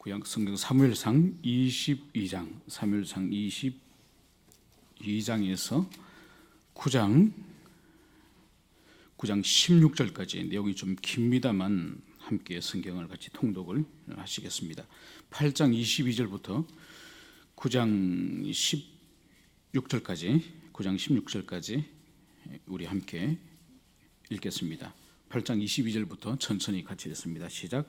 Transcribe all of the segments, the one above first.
구약 성경 사무엘상 22장에서 9장 16절까지 내용이 좀 깁니다만 함께 성경을 같이 통독을 하시겠습니다. 8장 22절부터 9장 16절까지 우리 함께 읽겠습니다. 8장 22절부터 천천히 같이 읽습니다. 시작.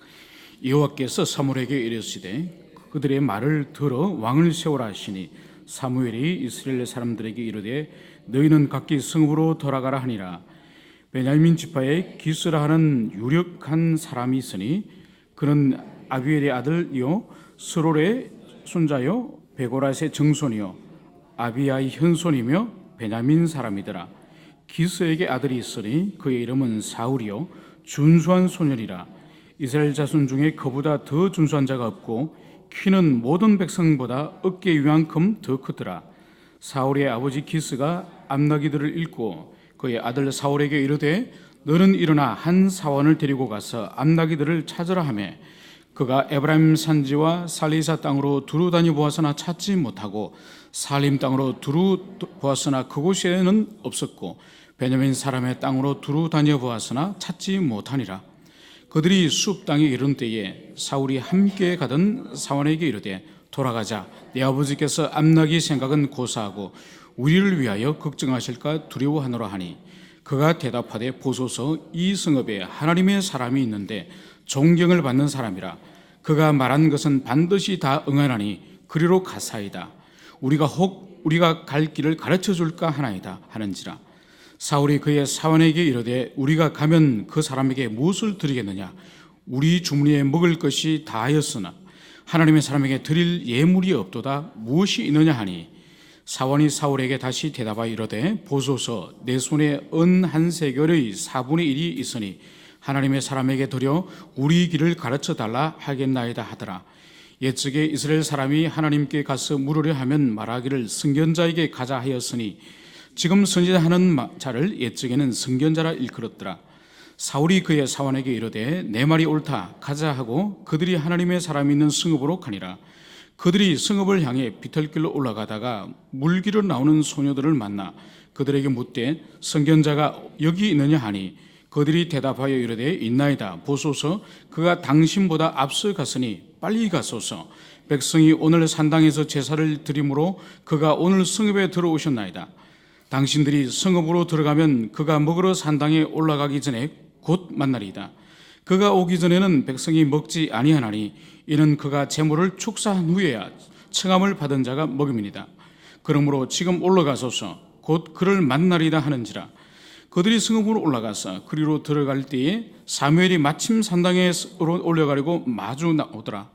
여호와께서 사무엘에게 이르시되 그들의 말을 들어 왕을 세우라 하시니 사무엘이 이스라엘 사람들에게 이르되 너희는 각기 성읍으로 돌아가라 하니라. 베냐민 지파에 기스라 하는 유력한 사람이 있으니 그는 아비엘의 아들이요 스롤의 손자요 베고라스의 정손이요 아비야의 현손이며 베냐민 사람이더라. 기스에게 아들이 있으니 그의 이름은 사울이요 준수한 소년이라. 이스라엘 자손 중에 그보다 더 준수한 자가 없고 키는 모든 백성보다 어깨 위만큼 더 크더라. 사울의 아버지 기스가 암나기들을 읽고 그의 아들 사울에게 이르되 너는 일어나 한 사원을 데리고 가서 암나기들을 찾으라 하매 그가 에브라임 산지와 살리사 땅으로 두루 다녀 보았으나 찾지 못하고 살림 땅으로 두루 보았으나 그곳에는 없었고 베냐민 사람의 땅으로 두루 다녀 보았으나 찾지 못하니라. 그들이 숲 땅에 이른 때에 사울이 함께 가던 사원에게 이르되 돌아가자. 내 아버지께서 암나기 생각은 고사하고 우리를 위하여 걱정하실까 두려워하노라 하니 그가 대답하되 보소서 이 성읍에 하나님의 사람이 있는데 존경을 받는 사람이라. 그가 말한 것은 반드시 다 응하나니 그리로 가사이다. 우리가 갈 길을 가르쳐 줄까 하나이다 하는지라. 사울이 그의 사원에게 이르되 우리가 가면 그 사람에게 무엇을 드리겠느냐. 우리 주머니에 먹을 것이 다하였으나 하나님의 사람에게 드릴 예물이 없도다. 무엇이 있느냐 하니 사원이 사울에게 다시 대답하여 이르되 보소서 내 손에 은 한 세겔의 4분의 1이 있으니 하나님의 사람에게 드려 우리 길을 가르쳐 달라 하겠나이다 하더라. 옛적에 이스라엘 사람이 하나님께 가서 물으려 하면 말하기를 선견자에게 가자 하였으니 지금 선지자하는 자를 옛적에는 선견자라 일컬었더라. 사울이 그의 사원에게 이르되 내 말이 옳다 가자 하고 그들이 하나님의 사람이 있는 성읍으로 가니라. 그들이 성읍을 향해 비탈길로 올라가다가 물길로 나오는 소녀들을 만나 그들에게 묻되 선견자가 여기 있느냐 하니 그들이 대답하여 이르되 있나이다. 보소서 그가 당신보다 앞서 갔으니 빨리 가소서. 백성이 오늘 산당에서 제사를 드림으로 그가 오늘 성읍에 들어오셨나이다. 당신들이 성읍으로 들어가면 그가 먹으러 산당에 올라가기 전에 곧 만나리이다. 그가 오기 전에는 백성이 먹지 아니하나니 이는 그가 제물을 축사한 후에야 청함을 받은 자가 먹음이니이다. 그러므로 지금 올라가소서. 곧 그를 만나리이다 하는지라. 그들이 성읍으로 올라가서 그리로 들어갈 때에 사무엘이 마침 산당에 올라가려고 마주 나오더라.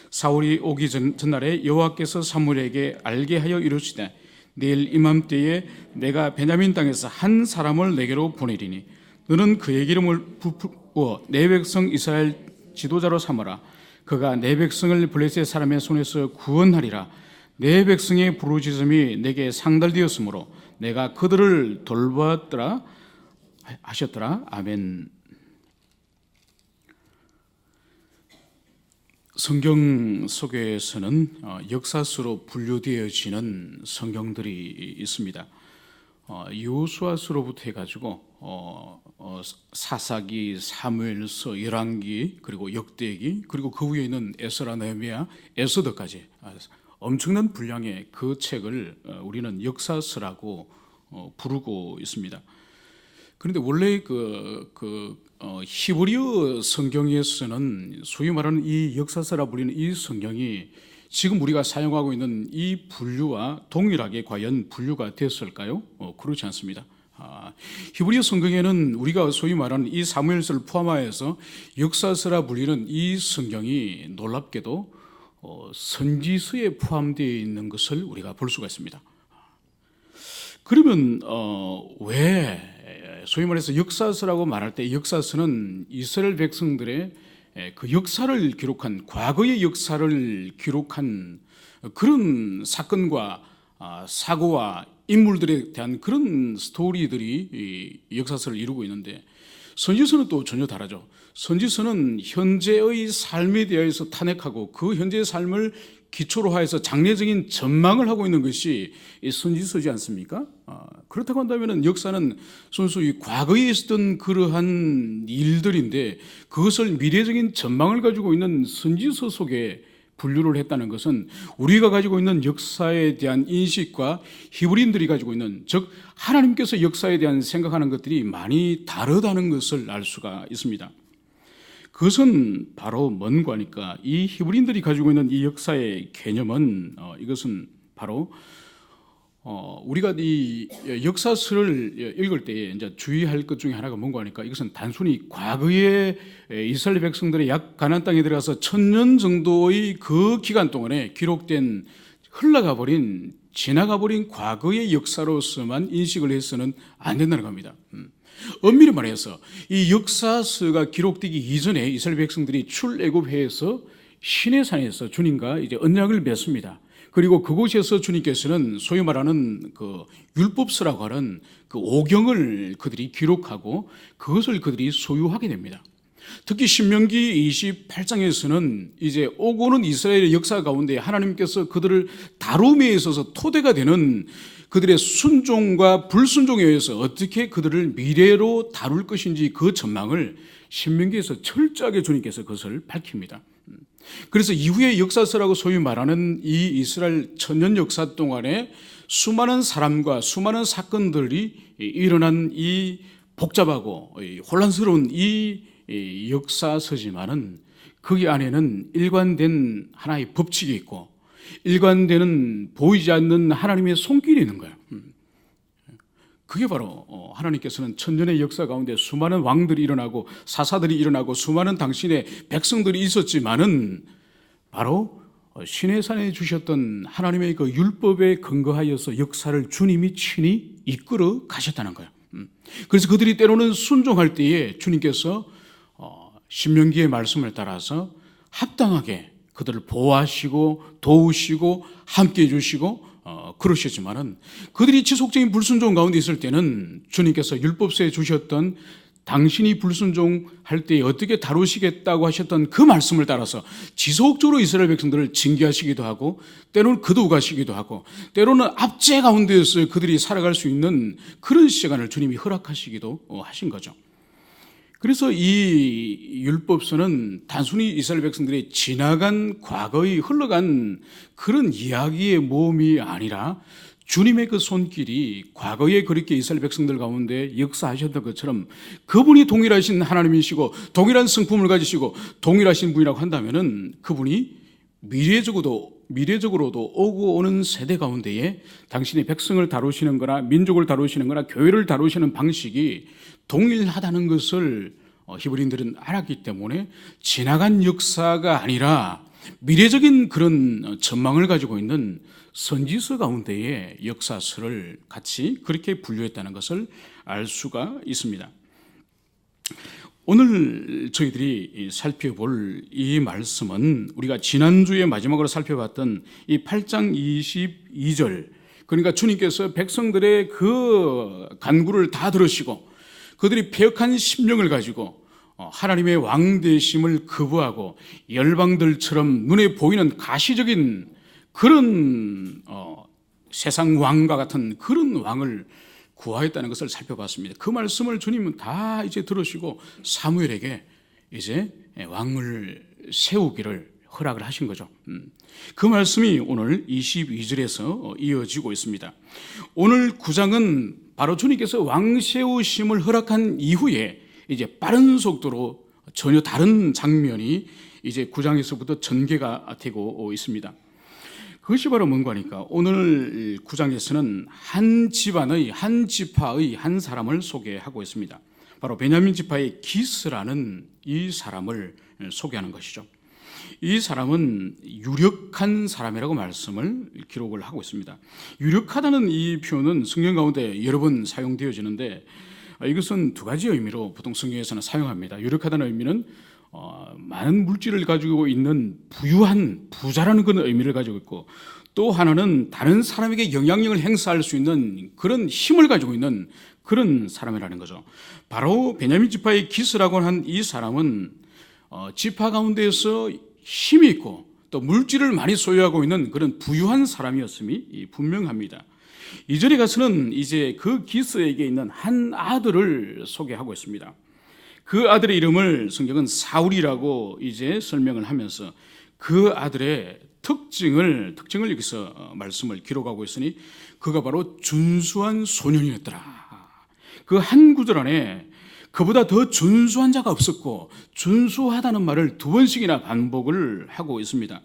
사울이 오기 전날에 여호와께서 사무엘에게 알게 하여 이르시되 내일 이맘때에 내가 베냐민 땅에서 한 사람을 내게로 보내리니 너는 그의 이름을 부어 내 백성 이스라엘 지도자로 삼아라. 그가 내 백성을 블레셋 사람의 손에서 구원하리라. 내 백성의 부르짖음이 내게 상달되었으므로 내가 그들을 돌보았더라 하셨더라. 아멘. 성경 속에서는 역사서로 분류되어지는 성경들이 있습니다. 여호수아서로부터 해가지고 사사기, 사무엘서, 열왕기, 그리고 역대기, 그리고 그 위에 있는 에스라, 느헤미야, 에스더까지 엄청난 분량의 그 책을 우리는 역사서라고 부르고 있습니다. 그런데 원래 히브리어 성경에서는 소위 말하는 이 역사서라 불리는 이 성경이 지금 우리가 사용하고 있는 이 분류와 동일하게 과연 분류가 됐을까요? 그렇지 않습니다. 히브리어 성경에는 우리가 소위 말하는 이 사무엘서를 포함하여서 역사서라 불리는 이 성경이 놀랍게도 선지서에 포함되어 있는 것을 우리가 볼 수가 있습니다. 그러면 왜 소위 말해서 역사서라고 말할 때 역사서는 이스라엘 백성들의 그 역사를 기록한, 과거의 역사를 기록한 그런 사건과 사고와 인물들에 대한 그런 스토리들이 이 역사서를 이루고 있는데 선지서는 또 전혀 다르죠. 선지서는 현재의 삶에 대해서 탄핵하고 그 현재의 삶을 기초로 하여서 장래적인 전망을 하고 있는 것이 이 선지서지 않습니까? 그렇다고 한다면 역사는 순수히 과거에 있었던 그러한 일들인데 그것을 미래적인 전망을 가지고 있는 선지서 속에 분류를 했다는 것은 우리가 가지고 있는 역사에 대한 인식과 히브리인들이 가지고 있는, 즉 하나님께서 역사에 대한 생각하는 것들이 많이 다르다는 것을 알 수가 있습니다. 그것은 바로 뭔가 하니까 이 히브리인들이 가지고 있는 이 역사의 개념은 이것은 바로 우리가 이 역사서를 읽을 때 이제 주의할 것 중에 하나가 뭔가 하니까 이것은 단순히 과거에 이스라엘 백성들이 약 가나안 땅에 들어가서 1000년 정도의 그 기간 동안에 기록된 흘러가 버린 지나가 버린 과거의 역사로서만 인식을 해서는 안 된다는 겁니다. 엄밀히 말해서 이 역사서가 기록되기 이전에 이스라엘 백성들이 출애굽해에서 시내산에서 주님과 이제 언약을 맺습니다. 그리고 그곳에서 주님께서는 소위 말하는 그 율법서라고 하는 그 오경을 그들이 기록하고 그것을 그들이 소유하게 됩니다. 특히 신명기 28장에서는 이제 오고는 이스라엘의 역사 가운데 하나님께서 그들을 다룸에 있어서 토대가 되는 그들의 순종과 불순종에 의해서 어떻게 그들을 미래로 다룰 것인지 그 전망을 신명기에서 철저하게 주님께서 그것을 밝힙니다. 그래서 이후의 역사서라고 소위 말하는 이 이스라엘 천년 역사 동안에 수많은 사람과 수많은 사건들이 일어난 이 복잡하고 혼란스러운 이 역사서지만은 거기 안에는 일관된 하나의 법칙이 있고 일관되는 보이지 않는 하나님의 손길이 있는 거예요. 그게 바로 하나님께서는 천년의 역사 가운데 수많은 왕들이 일어나고 사사들이 일어나고 수많은 당신의 백성들이 있었지만은 바로 시내산에 주셨던 하나님의 그 율법에 근거하여서 역사를 주님이 친히 이끌어 가셨다는 거예요. 그래서 그들이 때로는 순종할 때에 주님께서 신명기의 말씀을 따라서 합당하게 그들을 보호하시고 도우시고 함께해 주시고 그러시지만은 그들이 지속적인 불순종 가운데 있을 때는 주님께서 율법서에 주셨던 당신이 불순종할 때 어떻게 다루시겠다고 하셨던 그 말씀을 따라서 지속적으로 이스라엘 백성들을 징계하시기도 하고 때로는 거두가시기도 하고 때로는 압제 가운데에서 그들이 살아갈 수 있는 그런 시간을 주님이 허락하시기도 하신 거죠. 그래서 이 율법서는 단순히 이스라엘 백성들이 지나간 과거에 흘러간 그런 이야기의 모험이 아니라 주님의 그 손길이 과거에 그렇게 이스라엘 백성들 가운데 역사하셨던 것처럼 그분이 동일하신 하나님이시고 동일한 성품을 가지시고 동일하신 분이라고 한다면은 그분이 미래적으로도 오고 오는 세대 가운데에 당신의 백성을 다루시는 거나 민족을 다루시는 거나 교회를 다루시는 방식이 동일하다는 것을 히브리인들은 알았기 때문에 지나간 역사가 아니라 미래적인 그런 전망을 가지고 있는 선지서 가운데의 역사서를 같이 그렇게 분류했다는 것을 알 수가 있습니다. 오늘 저희들이 살펴볼 이 말씀은 우리가 지난주에 마지막으로 살펴봤던 이 8장 22절, 그러니까 주님께서 백성들의 그 간구를 다 들으시고 그들이 패역한 심령을 가지고 하나님의 왕 되심을 거부하고 열방들처럼 눈에 보이는 가시적인 그런 세상 왕과 같은 그런 왕을 구하였다는 것을 살펴봤습니다. 그 말씀을 주님은 다 이제 들으시고 사무엘에게 이제 왕을 세우기를 허락을 하신 거죠. 그 말씀이 오늘 22절에서 이어지고 있습니다. 오늘 9장은 바로 주님께서 왕 세우심을 허락한 이후에 이제 빠른 속도로 전혀 다른 장면이 이제 9장에서부터 전개가 되고 있습니다. 그것이 바로 뭔가 하니까 오늘 9장에서는 한 집안의 한 지파의 한 사람을 소개하고 있습니다. 바로 베냐민 지파의 기스라는 이 사람을 소개하는 것이죠. 이 사람은 유력한 사람이라고 말씀을 기록을 하고 있습니다. 유력하다는 이 표현은 성경 가운데 여러 번 사용되어지는데 이것은 두 가지 의미로 보통 성경에서는 사용합니다. 유력하다는 의미는 많은 물질을 가지고 있는 부유한 부자라는 그런 의미를 가지고 있고, 또 하나는 다른 사람에게 영향력을 행사할 수 있는 그런 힘을 가지고 있는 그런 사람이라는 거죠. 바로 베냐민 지파의 기스라고 한 이 사람은 지파 가운데에서 힘이 있고 또 물질을 많이 소유하고 있는 그런 부유한 사람이었음이 분명합니다. 2절에 가서는 이제 그 기스에게 있는 한 아들을 소개하고 있습니다. 그 아들의 이름을 성경은 사울이라고 이제 설명을 하면서 그 아들의 특징을 여기서 말씀을 기록하고 있으니 그가 바로 준수한 소년이었더라. 그 한 구절 안에 그보다 더 준수한 자가 없었고 준수하다는 말을 2번씩이나 반복을 하고 있습니다.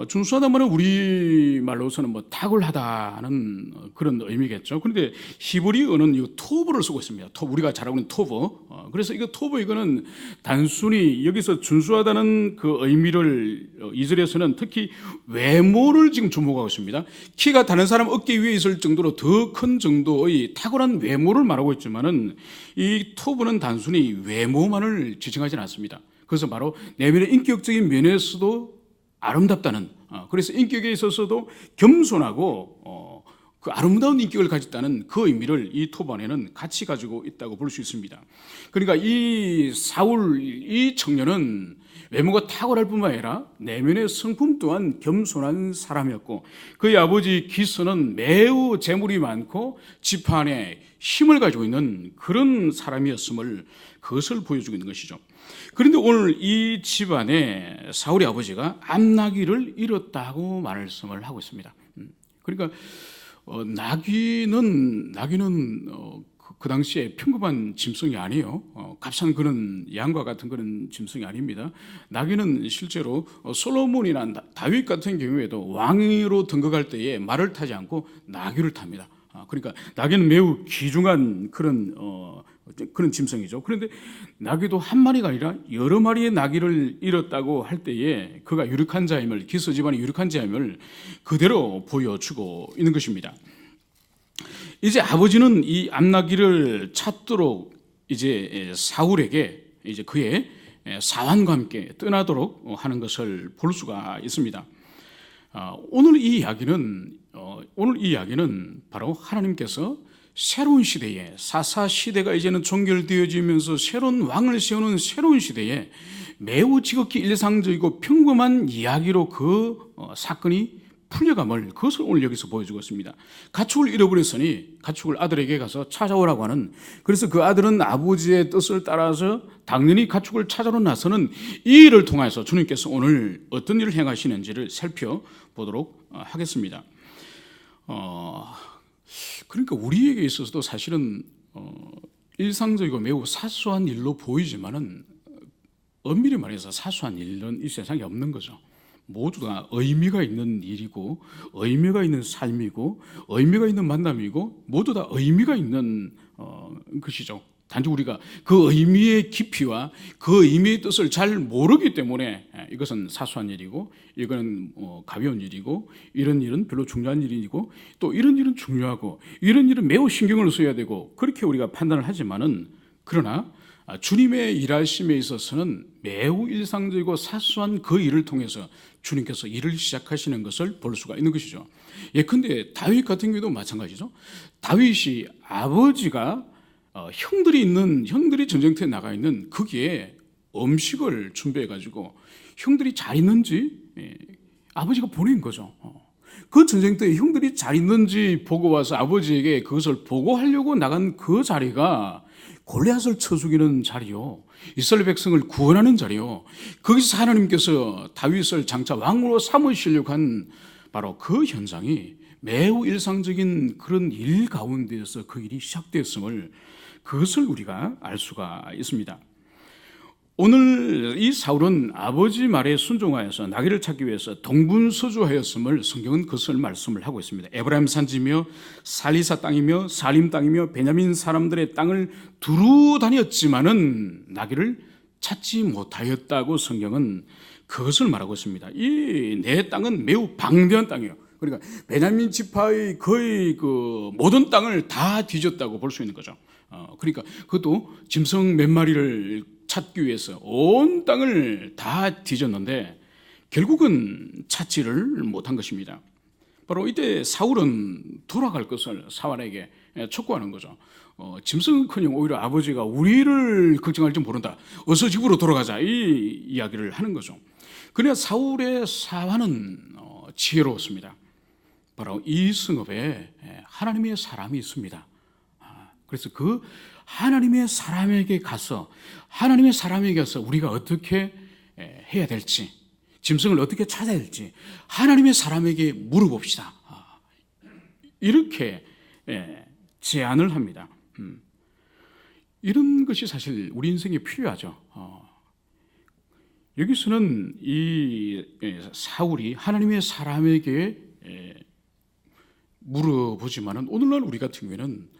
준수하다는 말은 우리말로서는 뭐 탁월하다는 그런 의미겠죠. 그런데 히브리어는 이 토브를 쓰고 있습니다. 우리가 잘 알고 있는 토브. 그래서 이거 토브 이거는 단순히 여기서 준수하다는 그 의미를 2절에서는 특히 외모를 지금 주목하고 있습니다. 키가 다른 사람 어깨 위에 있을 정도로 더 큰 정도의 탁월한 외모를 말하고 있지만은 이 토브는 단순히 외모만을 지칭하지는 않습니다. 그래서 바로 내면의 인격적인 면에서도 아름답다는, 그래서 인격에 있어서도 겸손하고 그 아름다운 인격을 가졌다는 그 의미를 이 토브 안에는 같이 가지고 있다고 볼 수 있습니다. 그러니까 이 사울 이 청년은 외모가 탁월할 뿐만 아니라 내면의 성품 또한 겸손한 사람이었고 그의 아버지 기스는 매우 재물이 많고 지파 안에 힘을 가지고 있는 그런 사람이었음을 그것을 보여주고 있는 것이죠. 그런데 오늘 이 집안에 사울의 아버지가 암나귀를 잃었다고 말씀을 하고 있습니다. 그러니까 나귀는 그 당시에 평범한 짐승이 아니에요. 값싼 그런 양과 같은 그런 짐승이 아닙니다. 나귀는 실제로 솔로몬이나 다윗 같은 경우에도 왕위로 등극할 때에 말을 타지 않고 나귀를 탑니다. 그러니까 나귀는 매우 귀중한 그런 짐승이죠. 그런데 나귀도 한 마리가 아니라 여러 마리의 나귀를 잃었다고 할 때에 그가 유력한 자임을, 기스 집안의 유력한 자임을 그대로 보여주고 있는 것입니다. 이제 아버지는 이 암나귀를 찾도록 이제 사울에게 이제 그의 사환과 함께 떠나도록 하는 것을 볼 수가 있습니다. 오늘 이 이야기는 바로 하나님께서 새로운 시대에 사사 시대가 이제는 종결되어지면서 새로운 왕을 세우는 새로운 시대에 매우 지극히 일상적이고 평범한 이야기로 그 사건이 풀려감을 그것을 오늘 여기서 보여주고 있습니다. 가축을 잃어버렸으니 가축을 아들에게 가서 찾아오라고 하는, 그래서 그 아들은 아버지의 뜻을 따라서 당연히 가축을 찾아러 나서는 이 일을 통해서 주님께서 오늘 어떤 일을 행하시는지를 살펴보도록 하겠습니다. 그러니까 우리에게 있어서도 사실은 일상적이고 매우 사소한 일로 보이지만은 엄밀히 말해서 사소한 일은 이 세상에 없는 거죠. 모두 다 의미가 있는 일이고 의미가 있는 삶이고 의미가 있는 만남이고 모두 다 의미가 있는 것이죠. 단지 우리가 그 의미의 깊이와 그 의미의 뜻을 잘 모르기 때문에 이것은 사소한 일이고 이거는 가벼운 일이고 이런 일은 별로 중요한 일이고 또 이런 일은 중요하고 이런 일은 매우 신경을 써야 되고 그렇게 우리가 판단을 하지만은, 그러나 주님의 일하심에 있어서는 매우 일상적이고 사소한 그 일을 통해서 주님께서 일을 시작하시는 것을 볼 수가 있는 것이죠. 예컨대 다윗 같은 경우도 마찬가지죠. 다윗이 아버지가 형들이 전쟁터에 나가 있는 거기에 음식을 준비해 가지고 형들이 잘 있는지 아버지가 보낸 거죠. 그 전쟁터에 형들이 잘 있는지 보고 와서 아버지에게 그것을 보고하려고 나간 그 자리가 골리앗을 쳐 죽이는 자리요, 이스라엘 백성을 구원하는 자리요, 거기서 하나님께서 다윗을 장차 왕으로 삼으시려고 한 바로 그 현장이 매우 일상적인 그런 일 가운데에서 그 일이 시작되었음을, 그것을 우리가 알 수가 있습니다. 오늘 이 사울은 아버지 말에 순종하여서 나귀를 찾기 위해서 동분서주하였음을 성경은 그것을 말씀을 하고 있습니다. 에브라임 산지며 살리사 땅이며 살림 땅이며 베냐민 사람들의 땅을 두루 다녔지만은 나귀를 찾지 못하였다고 성경은 그것을 말하고 있습니다. 이 내 땅은 매우 방대한 땅이에요. 그러니까 베냐민 지파의 거의 그 모든 땅을 다 뒤졌다고 볼 수 있는 거죠. 그러니까 그것도 짐승 몇 마리를 찾기 위해서 온 땅을 다 뒤졌는데 결국은 찾지를 못한 것입니다. 바로 이때 사울은 돌아갈 것을 사환에게 촉구하는 거죠. 짐승은커녕 오히려 아버지가 우리를 걱정할 줄 모른다. 어서 집으로 돌아가자. 이 이야기를 하는 거죠. 그러나 사울의 사환은 지혜로웠습니다. 바로 이 성읍에 하나님의 사람이 있습니다. 그래서 그 하나님의 사람에게 가서 우리가 어떻게 해야 될지, 짐승을 어떻게 찾아야 될지 하나님의 사람에게 물어봅시다. 이렇게 제안을 합니다. 이런 것이 사실 우리 인생에 필요하죠. 여기서는 이 사울이 하나님의 사람에게 물어보지만은 오늘날 우리 같은 경우에는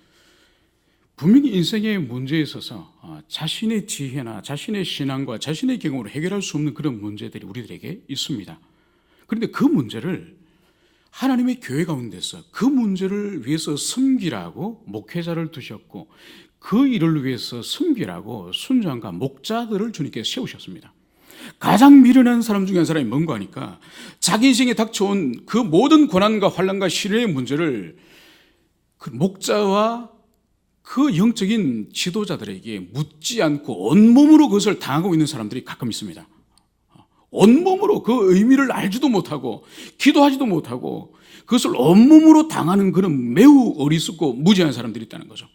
분명히 인생의 문제에 있어서 자신의 지혜나 자신의 신앙과 자신의 경험으로 해결할 수 없는 그런 문제들이 우리들에게 있습니다. 그런데 그 문제를 하나님의 교회 가운데서 그 문제를 위해서 섬기라고 목회자를 두셨고, 그 일을 위해서 섬기라고 순장과 목자들을 주님께서 세우셨습니다. 가장 미련한 사람 중에 한 사람이 뭔가 하니까 자기 인생에 닥쳐온 그 모든 고난과 환난과 시련의 문제를 그 목자와 그 영적인 지도자들에게 묻지 않고 온몸으로 그것을 당하고 있는 사람들이 가끔 있습니다. 온몸으로 그 의미를 알지도 못하고 기도하지도 못하고 그것을 온몸으로 당하는 그런 매우 어리석고 무지한 사람들이 있다는 거죠.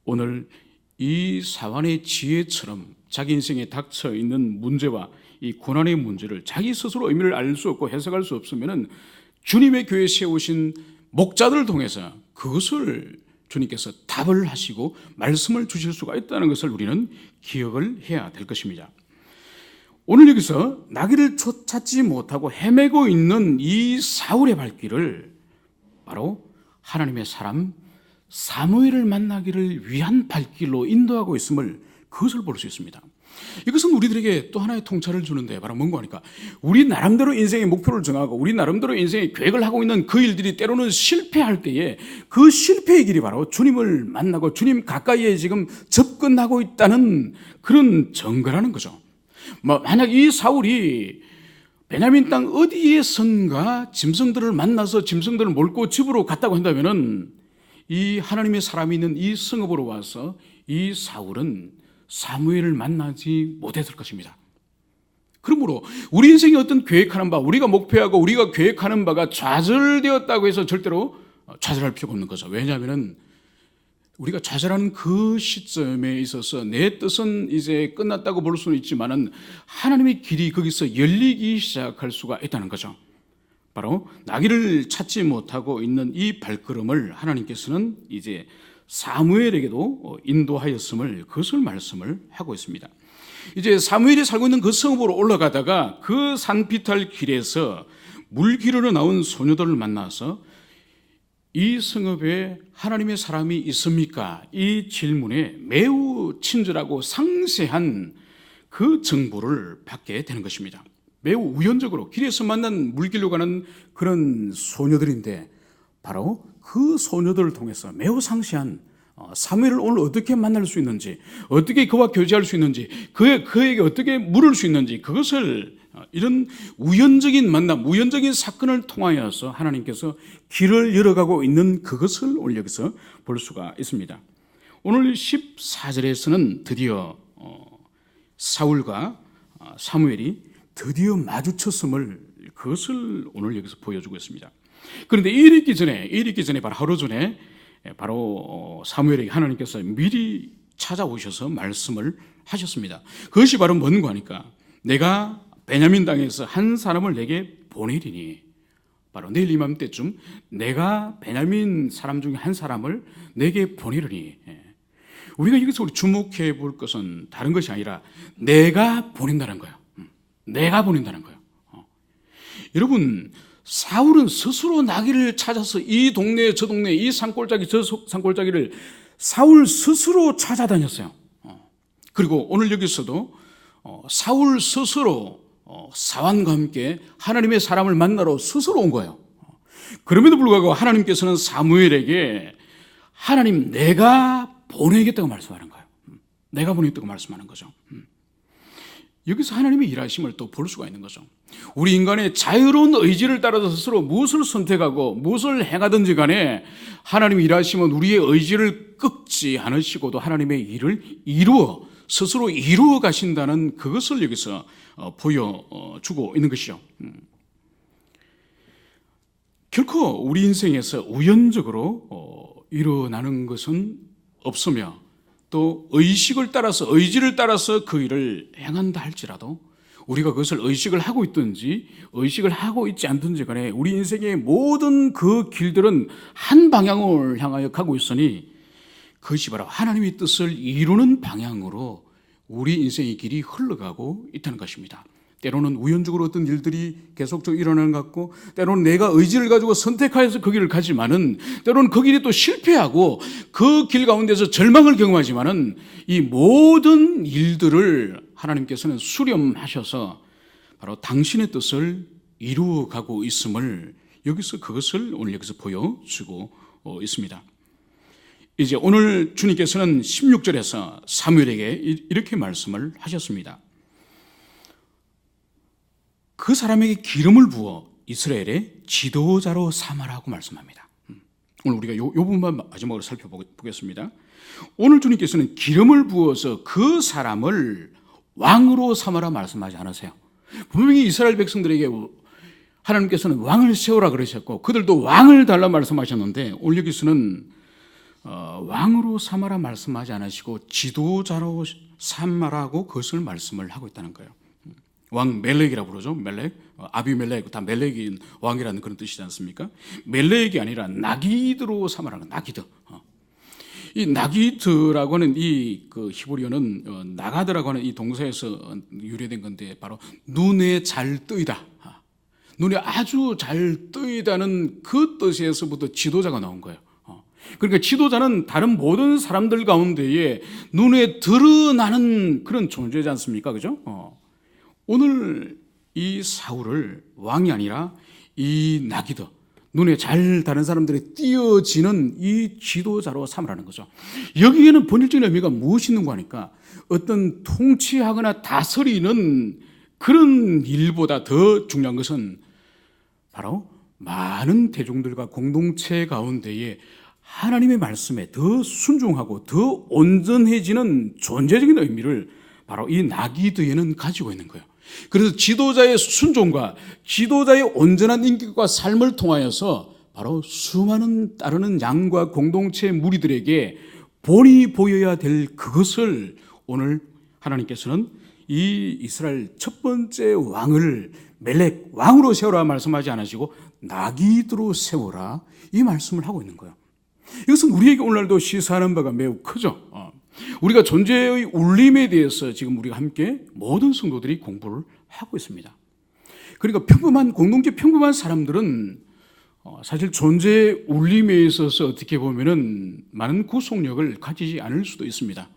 오늘 이 사환의 지혜처럼 자기 인생에 닥쳐 있는 문제와 이 고난의 문제를 자기 스스로 의미를 알 수 없고 해석할 수 없으면은 주님의 교회에 세우신 목자들을 통해서 그것을 주님께서 답을 하시고 말씀을 주실 수가 있다는 것을 우리는 기억을 해야 될 것입니다. 오늘 여기서 나귀를 쫓지 못하고 헤매고 있는 이 사울의 발길을 바로 하나님의 사람 사무엘을 만나기를 위한 발길로 인도하고 있음을 그것을 볼 수 있습니다. 이것은 우리들에게 또 하나의 통찰을 주는데 바로 뭔가 하니까 우리 나름대로 인생의 목표를 정하고 우리 나름대로 인생의 계획을 하고 있는 그 일들이 때로는 실패할 때에 그 실패의 길이 바로 주님을 만나고 주님 가까이에 지금 접근하고 있다는 그런 증거라는 거죠. 만약 이 사울이 베냐민 땅 어디에선가 짐승들을 만나서 짐승들을 몰고 집으로 갔다고 한다면은 이 하나님의 사람이 있는 이 성읍으로 와서 이 사울은 사무엘을 만나지 못했을 것입니다. 그러므로 우리 인생의 어떤 계획하는 바, 우리가 목표하고 우리가 계획하는 바가 좌절되었다고 해서 절대로 좌절할 필요가 없는 거죠. 왜냐하면 우리가 좌절하는 그 시점에 있어서 내 뜻은 이제 끝났다고 볼 수는 있지만은 하나님의 길이 거기서 열리기 시작할 수가 있다는 거죠. 바로 나귀를 찾지 못하고 있는 이 발걸음을 하나님께서는 이제 사무엘에게도 인도하였음을 그것을 말씀을 하고 있습니다. 이제 사무엘이 살고 있는 그 성읍으로 올라가다가 그 산비탈 길에서 물기르러 나온 소녀들을 만나서 이 성읍에 하나님의 사람이 있습니까? 이 질문에 매우 친절하고 상세한 그 정보를 받게 되는 것입니다. 매우 우연적으로 길에서 만난 물길로 가는 그런 소녀들인데 바로 그 소녀들을 통해서 매우 상세한 사무엘을 오늘 어떻게 만날 수 있는지, 어떻게 그와 교제할 수 있는지, 그에게 어떻게 물을 수 있는지, 그것을 이런 우연적인 만남, 우연적인 사건을 통하여서 하나님께서 길을 열어가고 있는 그것을 오늘 여기서 볼 수가 있습니다. 오늘 14절에서는 드디어 사울과 사무엘이 드디어 마주쳤음을 그것을 오늘 여기서 보여주고 있습니다. 그런데 이르기 전에 바로 하루 전에 바로 사무엘에게 하나님께서 미리 찾아오셔서 말씀을 하셨습니다. 그것이 바로 뭔가 하니까 내가 베냐민 땅에서 한 사람을 내게 보내리니, 바로 내일 이맘때쯤 내가 베냐민 사람 중에 한 사람을 내게 보내리니, 우리가 여기서 주목해 볼 것은 다른 것이 아니라 내가 보낸다는 거예요. 내가 보낸다는 거예요. 여러분, 사울은 스스로 나귀를 찾아서 이 동네 저 동네, 이 산골짜기 저 산골짜기를 사울 스스로 찾아다녔어요. 그리고 오늘 여기서도 사울 스스로 사환과 함께 하나님의 사람을 만나러 스스로 온 거예요. 그럼에도 불구하고 하나님께서는 사무엘에게 하나님 내가 보내겠다고 말씀하는 거예요. 내가 보내겠다고 말씀하는 거죠. 여기서 하나님의 일하심을 또 볼 수가 있는 거죠. 우리 인간의 자유로운 의지를 따라서 스스로 무엇을 선택하고 무엇을 행하든지 간에 하나님의 일하심은 우리의 의지를 꺾지 않으시고도 하나님의 일을 이루어 스스로 이루어 가신다는 그것을 여기서 보여주고 있는 것이죠. 결코 우리 인생에서 우연적으로 일어나는 것은 없으며 또 의지를 따라서 그 일을 행한다 할지라도 우리가 그것을 의식을 하고 있든지 의식을 하고 있지 않든지 간에 우리 인생의 모든 그 길들은 한 방향을 향하여 가고 있으니 그것이 바로 하나님의 뜻을 이루는 방향으로 우리 인생의 길이 흘러가고 있다는 것입니다. 때로는 우연적으로 어떤 일들이 계속적으로 일어나는 것 같고 때로는 내가 의지를 가지고 선택하여서 그 길을 가지만은 때로는 그 길이 또 실패하고 그 길 가운데서 절망을 경험하지만은 이 모든 일들을 하나님께서는 수렴하셔서 바로 당신의 뜻을 이루어가고 있음을 여기서 그것을 오늘 여기서 보여주고 있습니다. 이제 오늘 주님께서는 16절에서 사무엘에게 이렇게 말씀을 하셨습니다. 그 사람에게 기름을 부어 이스라엘의 지도자로 삼아라고 말씀합니다. 오늘 우리가 이 부분만 마지막으로 살펴보겠습니다. 오늘 주님께서는 기름을 부어서 그 사람을 왕으로 삼아라 말씀하지 않으세요. 분명히 이스라엘 백성들에게 하나님께서는 왕을 세우라 그러셨고 그들도 왕을 달라 말씀하셨는데 오늘 여기서는 왕으로 삼아라 말씀하지 않으시고 지도자로 삼아라고 그것을 말씀을 하고 있다는 거예요. 왕 멜렉이라고 부르죠. 멜렉, 아비멜렉, 다 멜렉인 왕이라는 그런 뜻이지 않습니까? 멜렉이 아니라 나기드로 삼아라는 나기드. 이 나기드라고 하는 이 그 히브리어는 나가드라고 하는 이 동사에서 유래된 건데 바로 눈에 잘 뜨이다. 눈에 아주 잘 뜨이다는 그 뜻에서부터 지도자가 나온 거예요. 그러니까 지도자는 다른 모든 사람들 가운데에 눈에 드러나는 그런 존재지 않습니까? 그죠? 오늘 이 사울을 왕이 아니라 이 나기드, 눈에 잘 다른 사람들이 띄어지는 이 지도자로 삼으라는 거죠. 여기에는 본질적인 의미가 무엇이 있는 거 하니까 어떤 통치하거나 다스리는 그런 일보다 더 중요한 것은 바로 많은 대중들과 공동체 가운데에 하나님의 말씀에 더 순종하고 더 온전해지는 존재적인 의미를 바로 이 나기드에는 가지고 있는 거예요. 그래서 지도자의 순종과 지도자의 온전한 인격과 삶을 통하여서 바로 수많은 따르는 양과 공동체 무리들에게 본이 보여야 될 그것을 오늘 하나님께서는 이 이스라엘 첫 번째 왕을 멜렉 왕으로 세우라 말씀하지 않으시고 나기드로 세우라 이 말씀을 하고 있는 거예요. 이것은 우리에게 오늘날도 시사하는 바가 매우 크죠. 우리가 존재의 울림에 대해서 지금 우리가 함께 모든 성도들이 공부를 하고 있습니다. 그러니까 평범한 공동체 평범한 사람들은 사실 존재의 울림에 있어서 어떻게 보면은 많은 구속력을 가지지 않을 수도 있습니다.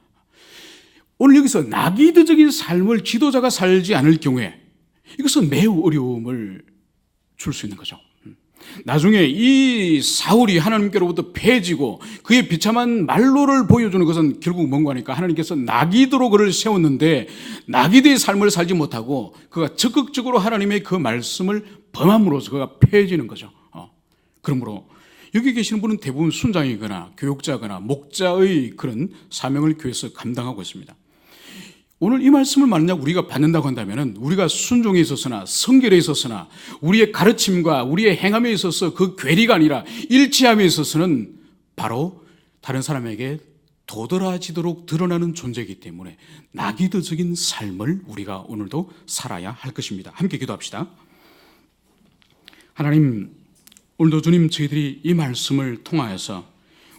오늘 여기서 나기드적인 삶을 지도자가 살지 않을 경우에 이것은 매우 어려움을 줄 수 있는 거죠. 나중에 이 사울이 하나님께로부터 패해지고 그의 비참한 말로를 보여주는 것은 결국 뭔가 하니까 하나님께서 나기드로 그를 세웠는데 나기드의 삶을 살지 못하고 그가 적극적으로 하나님의 그 말씀을 범함으로써 그가 패해지는 거죠. 그러므로 여기 계시는 분은 대부분 순장이거나 교육자거나 목자의 그런 사명을 교회에서 감당하고 있습니다. 오늘 이 말씀을 만약 우리가 받는다고 한다면 우리가 순종에 있어서나 성결에 있어서나 우리의 가르침과 우리의 행함에 있어서 그 괴리가 아니라 일치함에 있어서는 바로 다른 사람에게 도드라지도록 드러나는 존재이기 때문에 나기드적인 삶을 우리가 오늘도 살아야 할 것입니다. 함께 기도합시다. 하나님, 오늘도 주님 저희들이 이 말씀을 통하여서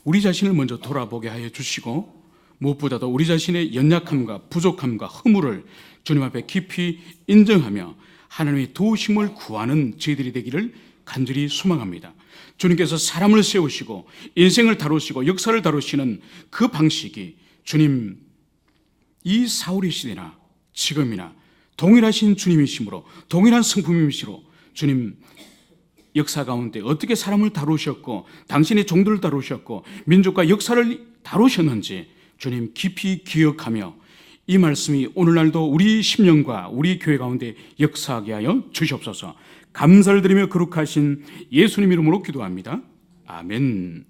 우리 자신을 먼저 돌아보게 하여 주시고 무엇보다도 우리 자신의 연약함과 부족함과 허물을 주님 앞에 깊이 인정하며 하나님의 도우심을 구하는 저희들이 되기를 간절히 소망합니다. 주님께서 사람을 세우시고 인생을 다루시고 역사를 다루시는 그 방식이 주님 이 사울의 시대나 지금이나 동일하신 주님이시므로 동일한 성품이시로 주님 역사 가운데 어떻게 사람을 다루셨고 당신의 종들을 다루셨고 민족과 역사를 다루셨는지 주님 깊이 기억하며 이 말씀이 오늘날도 우리 심령과 우리 교회 가운데 역사하게 하여 주시옵소서. 감사를 드리며 거룩하신 예수님 이름으로 기도합니다. 아멘.